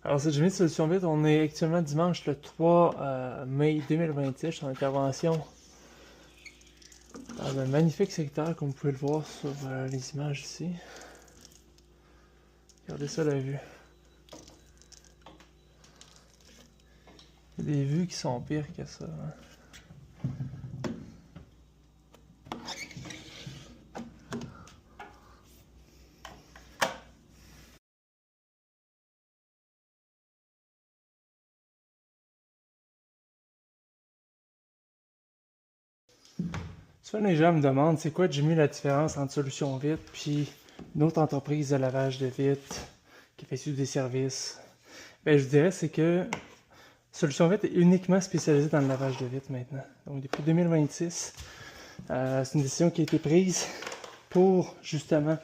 Alors, c'est Jimmy de Solution Vite. On est actuellement dimanche le 3 mai 2026. Je suis en intervention dans un magnifique secteur, comme vous pouvez le voir sur les images ici. Regardez ça, la vue. Il y a des vues qui sont pires que ça, hein. Souvent, les gens me demandent c'est quoi, Jimmy, la différence entre Solution Vite puis une autre entreprise de lavage de vitres qui fait des services. Ben, je vous dirais, c'est que Solution Vite est uniquement spécialisée dans le lavage de vitres maintenant. Donc, depuis 2026, c'est une décision qui a été prise pour justement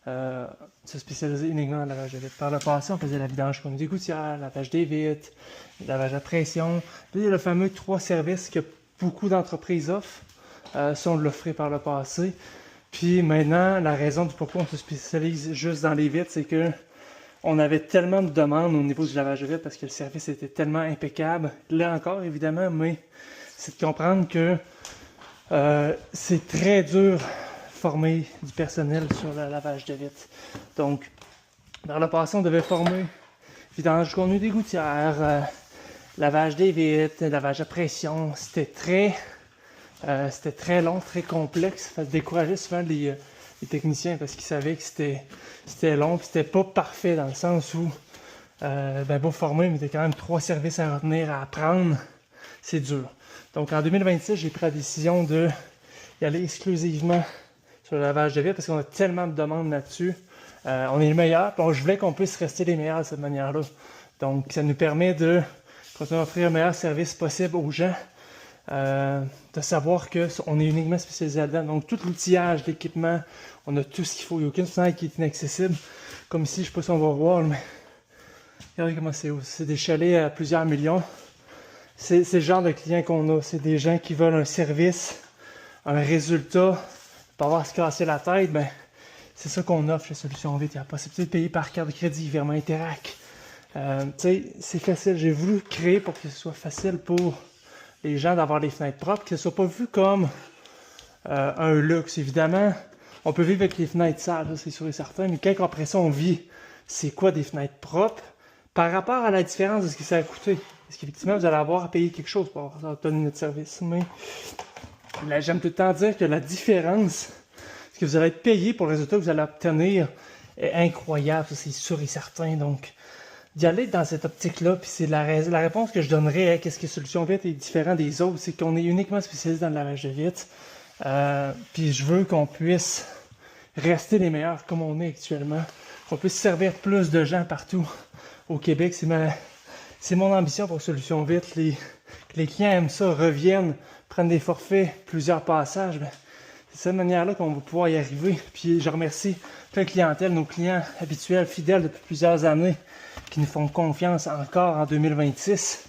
se spécialiser uniquement dans le lavage de vitres. Par le passé, on faisait la vidange comme des gouttières, lavage des vitres, lavage à pression. Puis il y a le fameux 3 services que beaucoup d'entreprises offrent. Ça, on l'offrait par le passé. Puis maintenant, la raison du pourquoi on se spécialise juste dans les vitres, c'est que on avait tellement de demandes au niveau du lavage de vitres parce que le service était tellement impeccable. Là encore, évidemment, mais c'est de comprendre que c'est très dur former du personnel sur le lavage de vitres. Donc, dans le passé, on devait former vidange connu des gouttières, lavage des vitres, lavage à pression. C'était très long, très complexe. Ça décourageait souvent les techniciens parce qu'ils savaient que c'était long, puis c'était pas parfait dans le sens où beau former, mais t'as quand même 3 services à retenir, à apprendre. C'est dur. Donc en 2026, j'ai pris la décision de y aller exclusivement sur le lavage de vitres parce qu'on a tellement de demandes là-dessus. On est le meilleur, puis je voulais qu'on puisse rester les meilleurs de cette manière-là. Donc ça nous permet de continuer à offrir le meilleur service possible aux gens. De savoir qu'on est uniquement spécialisé là-dedans. Donc tout l'outillage, l'équipement, on a tout ce qu'il faut. Il n'y a aucune fenêtre qui est inaccessible. Comme ici, je ne sais pas si on va voir, mais regardez comment c'est haut. C'est des chalets à plusieurs millions. C'est le genre de clients qu'on a. C'est des gens qui veulent un service, un résultat, pas avoir à se casser la tête. Ben, c'est ça qu'on offre chez Solution Vite. Il y a la possibilité de payer par carte de crédit, virement Interac. C'est facile. J'ai voulu créer pour que ce soit facile pour les gens d'avoir des fenêtres propres, que ce ne soit pas vu comme un luxe. Évidemment, on peut vivre avec les fenêtres sales, c'est sûr et certain, mais quand après ça, on vit, c'est quoi des fenêtres propres par rapport à la différence de ce que ça a coûté. Parce qu'effectivement, vous allez avoir à payer quelque chose pour obtenir notre service. Mais là, j'aime tout le temps dire que la différence, ce que vous allez être payé pour le résultat que vous allez obtenir est incroyable, ça, c'est sûr et certain. Donc, d'y aller dans cette optique-là, puis c'est la réponse que je donnerais à qu'est-ce que Solution Vite est différent des autres, c'est qu'on est uniquement spécialisé dans le lavage de vitres. Puis je veux qu'on puisse rester les meilleurs comme on est actuellement, qu'on puisse servir plus de gens partout au Québec. C'est mon ambition pour Solution Vite. Les clients aiment ça, reviennent, prennent des forfaits, plusieurs passages. Ben, c'est de cette manière-là qu'on va pouvoir y arriver. Puis je remercie plein de clientèle, nos clients habituels, fidèles depuis plusieurs années, qui nous font confiance encore en 2026.